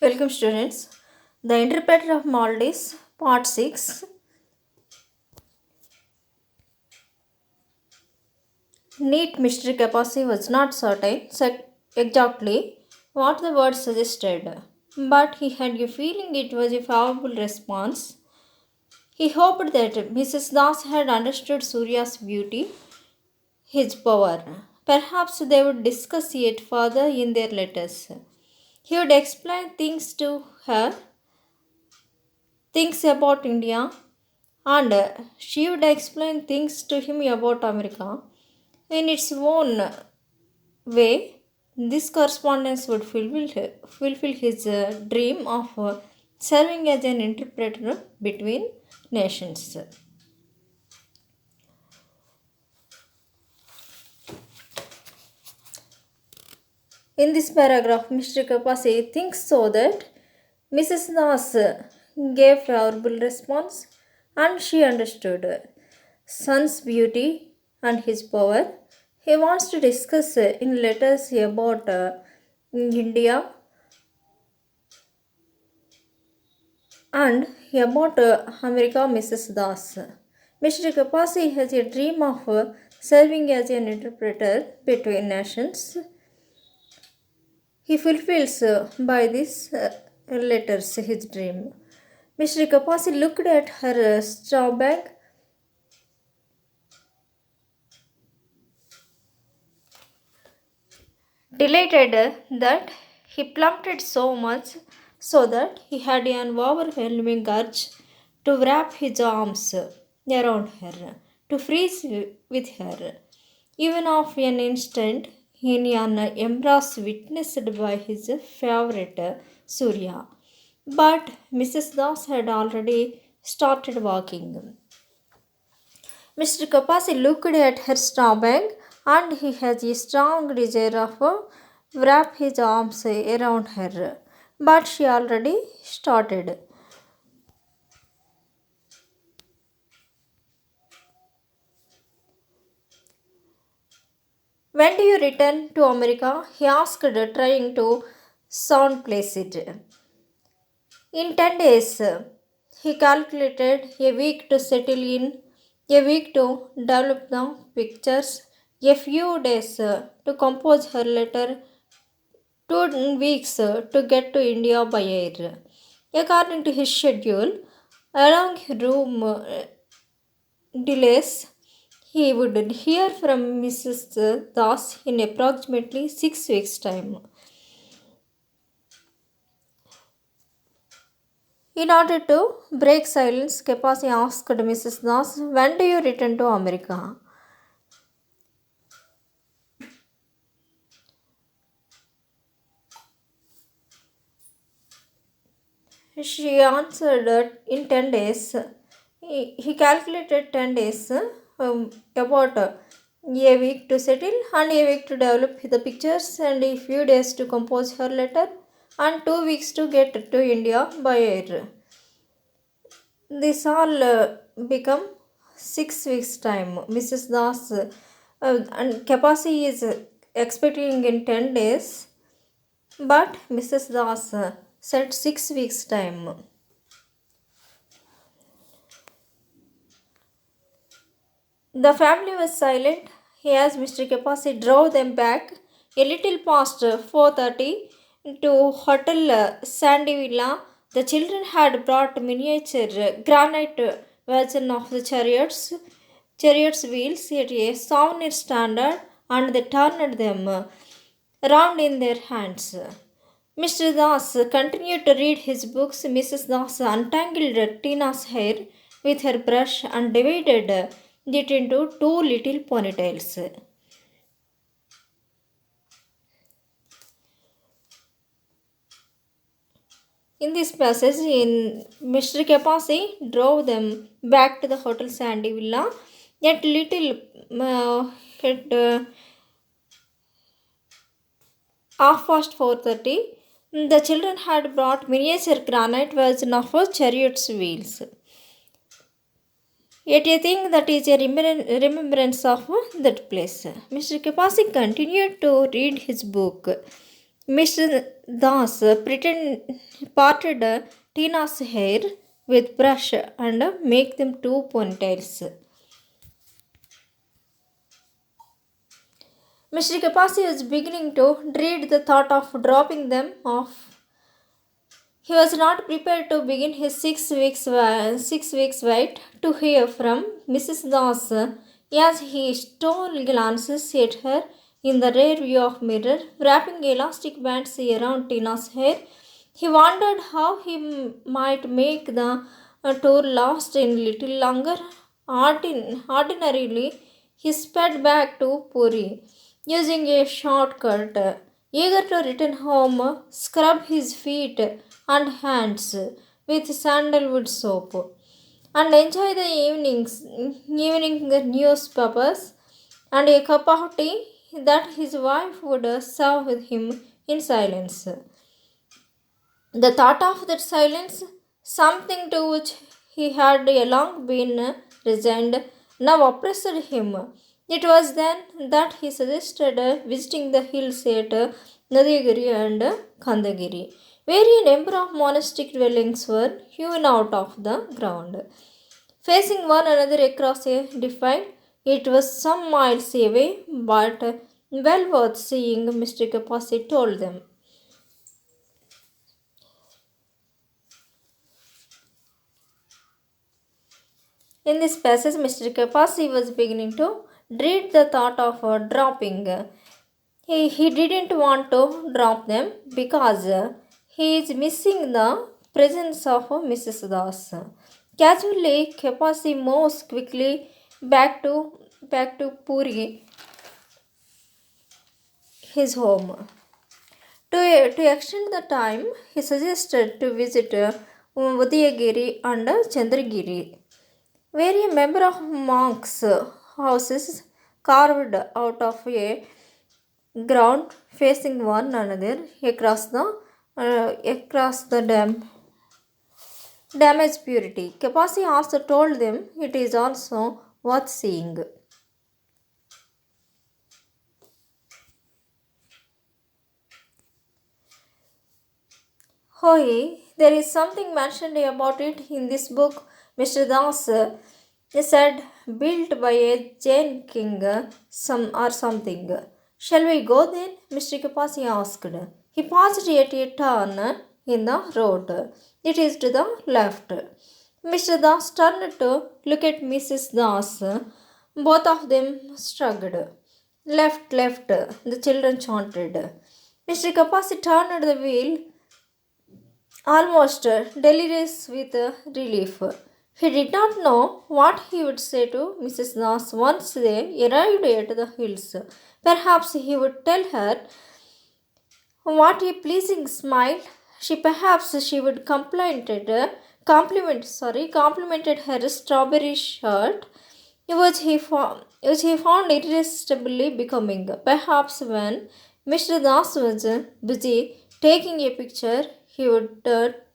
Welcome students. The Interpreter of Maladies Part 6. Neat Mr. Kapasi was not certain exactly what the word suggested, but he had a feeling it was a favorable response. He hoped that Mrs. Das had understood Surya's beauty, his power. Perhaps they would discuss it further in their letters. He would explain things to her, things about India, and she would explain things to him about America. In its own way, this correspondence would fulfill his dream of serving as an interpreter between nations. In this paragraph, Mr. Kapasi thinks so that Mrs. Das gave favorable response and she understood son's beauty and his power. He wants to discuss in letters about India and about America, Mrs. Das. Mr. Kapasi has a dream of serving as an interpreter between nations. He fulfills by these letters his dream. Mr. Kapasi looked at her straw bag. Delighted that he plumped it so much so that he had an overwhelming urge to wrap his arms around her, to freeze with her, even of an instant in an embrace witnessed by his favorite Surya. But Mrs. Das had already started walking. Mr. Kapasi looked at her stomach and he has a strong desire of wrap his arms around her. But she already started. When do you return to America? He asked, trying to sound placid. In 10 days, he calculated a week to settle in, a week to develop the pictures, a few days to compose her letter, 2 weeks to get to India by air. According to his schedule, along room delays, he would hear from Mrs. Das in approximately 6 weeks' time. In order to break silence, Kapasi asked Mrs. Das, "When do you return to America?" She answered that in 10 days. He calculated 10 days, about a week to settle and a week to develop the pictures and a few days to compose her letter and 2 weeks to get to India by air. This all become 6 weeks time. Mrs. Das and Kapasi is expecting in 10 days, but Mrs. Das said 6 weeks time. The family was silent as Mr. Kapasi drove them back a little past 4:30 to Hotel Sandy Villa. The children had brought miniature granite version of the chariot's wheels at a souvenir standard and they turned them round in their hands. Mr. Das continued to read his books. Mrs. Das untangled Tina's hair with her brush and divided it into two little ponytails. In this passage, Mr. Kapasi drove them back to the Hotel Sandy Villa at at 4:30. The children had brought miniature granite version of a chariot's wheels. Yet I think that is a remembrance of that place. Mr. Kapasi continued to read his book. Mr. Das parted Tina's hair with brush and make them two ponytails. Mr. Kapasi was beginning to dread the thought of dropping them off. He was not prepared to begin his 6 weeks wait to hear from Mrs. Das as he stole glances at her in the rear view of mirror, wrapping elastic bands around Tina's hair. He wondered how he might make the tour last a little longer. Ordinarily, he sped back to Puri, using a shortcut, eager to return home, scrub his feet and hands with sandalwood soap, and enjoy the evening newspapers and a cup of tea that his wife would serve with him in silence. The thought of that silence, something to which he had long been resigned, now oppressed him. It was then that he suggested visiting the hills at Nadigiri and Kandagiri, where a number of monastic dwellings were hewn out of the ground, facing one another across a defile. It was some miles away, but well worth seeing, Mr. Kapasi told them. In this passage, Mr. Kapasi was beginning to dread the thought of dropping. He didn't want to drop them because he is missing the presence of Mrs. Das. Casually, Kapasi moves quickly back to Puri, his home. To extend the time, he suggested to visit Udayagiri and Chandragiri, where a member of monks' houses carved out of a ground facing one another across the damaged purity. Kapasi also told them it is also worth seeing. Hoy, there is something mentioned about it in this book, Mr. Das said, built by a Jain king something. Shall we go then? Mr. Kapasi asked. He paused at a turn in the road. It is to the left. Mr. Das turned to look at Mrs. Das. Both of them shrugged. Left, left, the children chanted. Mr. Kapasi turned the wheel, almost delirious with relief. He did not know what he would say to Mrs. Das once they arrived at the hills. Perhaps he would tell her what a pleasing smile. She would complimented her strawberry shirt, which he found irresistibly becoming. Perhaps when Mr. Das was busy taking a picture, he would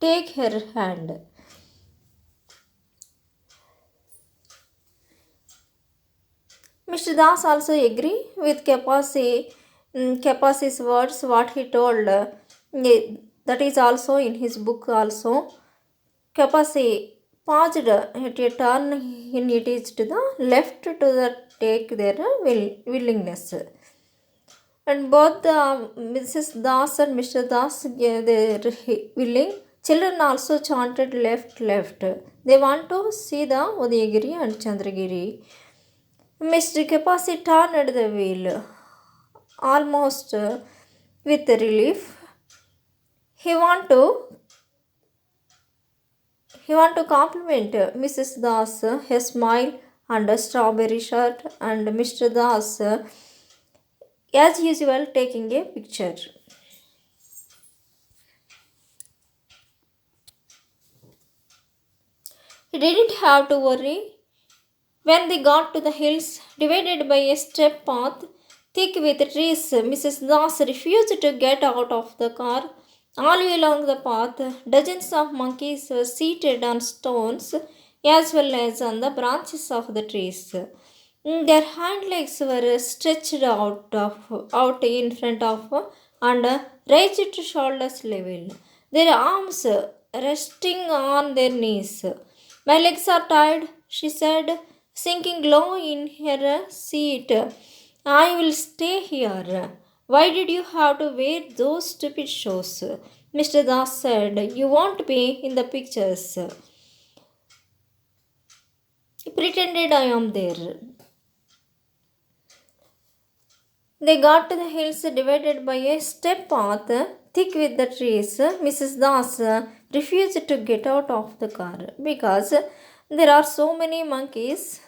take her hand. Mr. Das also agree with Kapasi's words, what he told. That is also in his book also. Kapasi paused at a turn in it is to the left to take their willingness. And both the Mrs. Das and Mr. Das gave their willing. Children also chanted left, left. They want to see the Udayagiri and Chandragiri. Mr. Kapasi turned the wheel, almost with relief. He want to compliment Mrs. Das, her smile and a strawberry shirt, and Mr. Das, as usual, taking a picture. He didn't have to worry. When they got to the hills, divided by a step path thick with trees, Mrs. Das refused to get out of the car. All along the path, dozens of monkeys were seated on stones as well as on the branches of the trees. Their hind legs were stretched out in front of and raised to shoulders level, their arms resting on their knees. My legs are tired, she said, sinking low in her seat. I will stay here. Why did you have to wear those stupid shoes? Mr. Das said, you won't be in the pictures. He pretended I am there. They got to the hills divided by a step path thick with the trees. Mrs. Das refused to get out of the car because there are so many monkeys.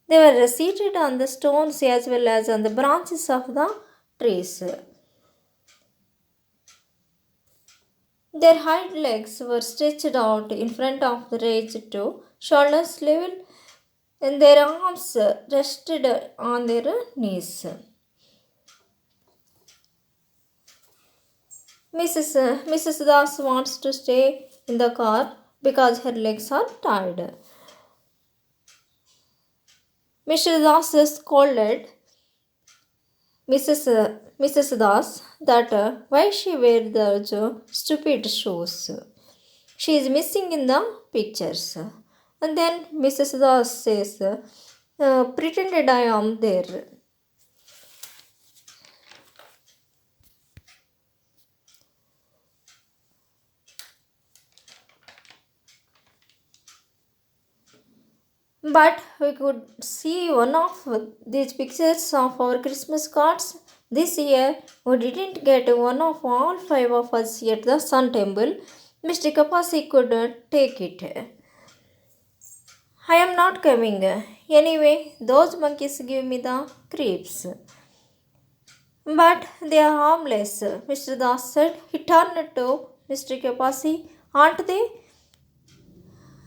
They were seated on the stones as well as on the branches of the trees. Their hind legs were stretched out in front of the raised to shoulders level, and their arms rested on their knees. Mrs. Das wants to stay in the car because her legs are tired. Mr. Das scolded Mrs. Das that why she wear those stupid shoes. She is missing in the pictures. And then Mrs. Das says, pretended I am there. But we could see one of these pictures of our Christmas cards. This year, we didn't get one of all five of us at the Sun Temple. Mr. Kapasi could take it. I am not coming. Anyway, those monkeys give me the creeps. But they are harmless, Mr. Das said. He turned to Mr. Kapasi. Aren't they?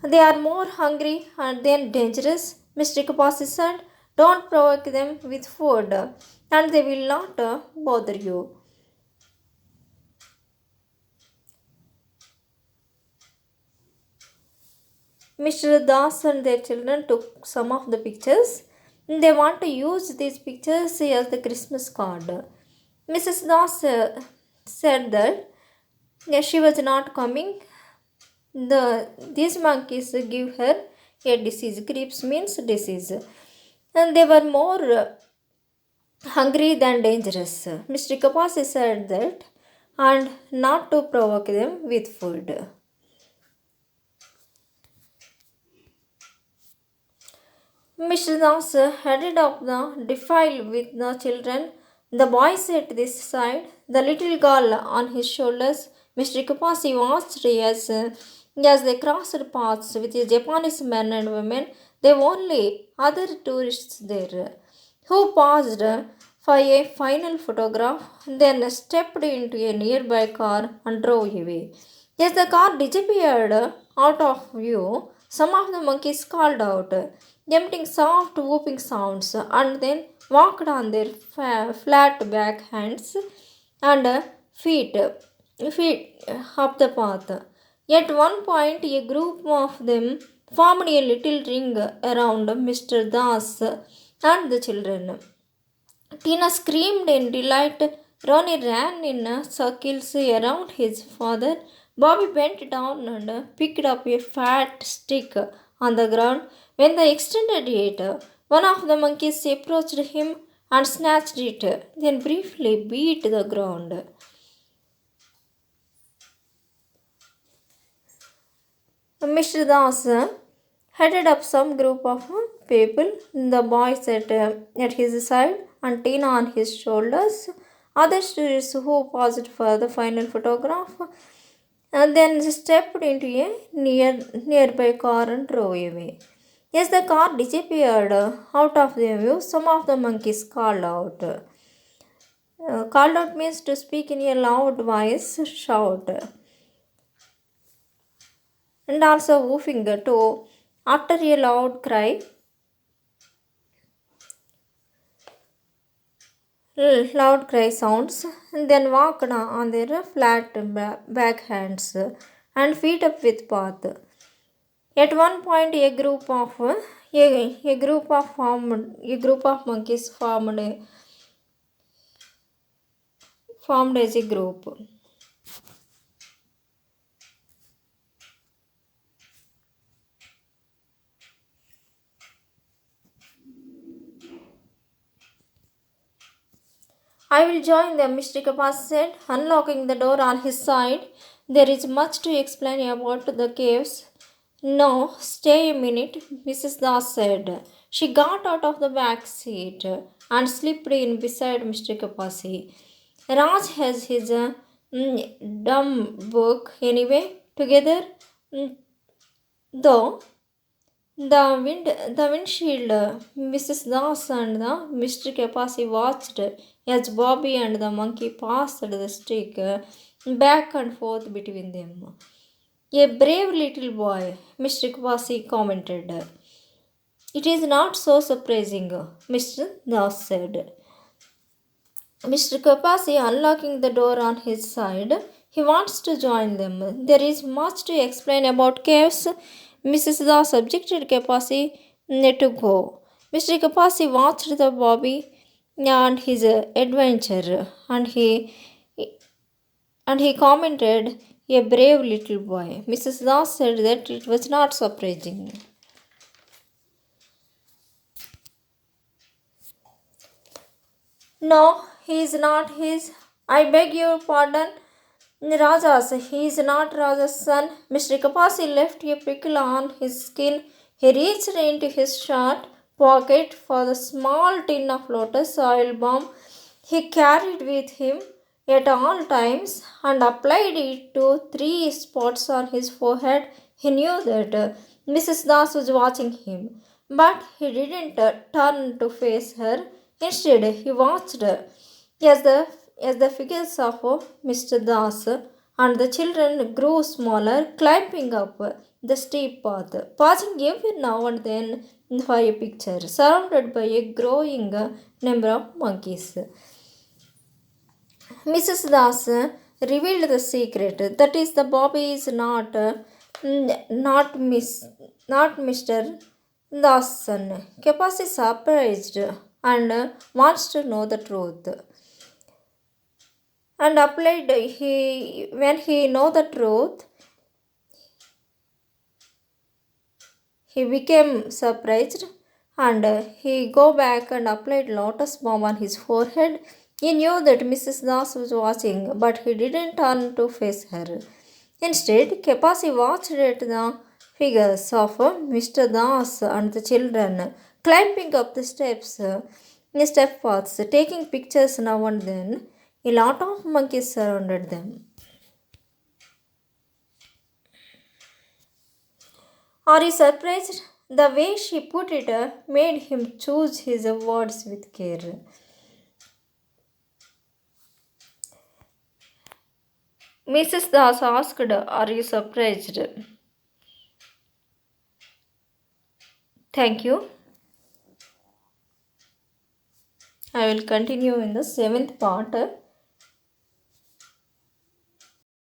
They are more hungry and then dangerous, Mr. Kapasi said. Don't provoke them with food, and they will not bother you. Mr. Das and their children took some of the pictures. They want to use these pictures as the Christmas card. Mrs. Das said that she was not coming. These monkeys give her a disease. Creeps means disease. And they were more hungry than dangerous. Mr. Kapasi said that and not to provoke them with food. Mr. Das headed up the defile with the children. The boys at this side, the little girl on his shoulders. Mr. Kapasi watched as they crossed paths with the Japanese men and women. There were only other tourists there, who paused for a final photograph, then stepped into a nearby car and drove away. As the car disappeared out of view, some of the monkeys called out, emitting soft whooping sounds, and then walked on their flat back hands and feet up the path. At one point, a group of them formed a little ring around Mr. Das and the children. Tina screamed in delight. Ronnie ran in circles around his father. Bobby bent down and picked up a fat stick on the ground. When they extended it, one of the monkeys approached him and snatched it, then briefly beat the ground. Mr. Das headed up some group of people, the boys at his side and Tina on his shoulders, other tourists who paused for the final photograph, and then stepped into a nearby car and drove away. As the car disappeared out of their view, some of the monkeys called out. Called out means to speak in a loud voice, shout. And also woofing to utter a loud cry. Loud cry sounds, and then walked on their flat back hands and feet up with path. At one point, a group of monkeys formed as a group. I will join them, Mr. Kapas said, unlocking the door on his side. There is much to explain about the caves. No, stay a minute, Mrs. Das said. She got out of the back seat and slipped in beside Mr. Kapasi. Raj has his dumb book anyway. Together, mm, though, the windshield, Mrs. Das and the Mr. Kapasi watched as Bobby and the monkey passed the stick back and forth between them. A brave little boy, Mr. Kapasi commented. It is not so surprising, Mr. Das said. Mr. Kapasi unlocking the door on his side. He wants to join them. There is much to explain about caves. Mrs. Das subjected Kapasi to go. Mr. Kapasi watched the Bobby and his adventure and he commented, a brave little boy. Mrs. Das said that it was not surprising. No, he is not his. I beg your pardon. Raja's. He is not Raja's son. Mr. Kapasi left a pickle on his skin. He reached into his shirt pocket for the small tin of lotus oil balm he carried with him at all times and applied it to 3 spots on his forehead. He knew that Mrs. Das was watching him, but he didn't turn to face her. Instead, he watched as the figures of Mr. Das and the children grew smaller, climbing up the steep path, pausing every now and then for a picture, surrounded by a growing number of monkeys. Mrs. Das revealed the secret. That is, the Bobby is not Mr. Das' son. Kapas is surprised and wants to know the truth. And applied when he know the truth, he became surprised and he go back and applied lotus balm on his forehead. He knew that Mrs. Das was watching, but he didn't turn to face her. Instead, Kapasi watched at the figures of Mr. Das and the children climbing up the step paths, taking pictures now and then. A lot of monkeys surrounded them. Are you surprised? The way she put it made him choose his words with care. Mrs. Das asked, are you surprised? Thank you. I will continue in the 7th part.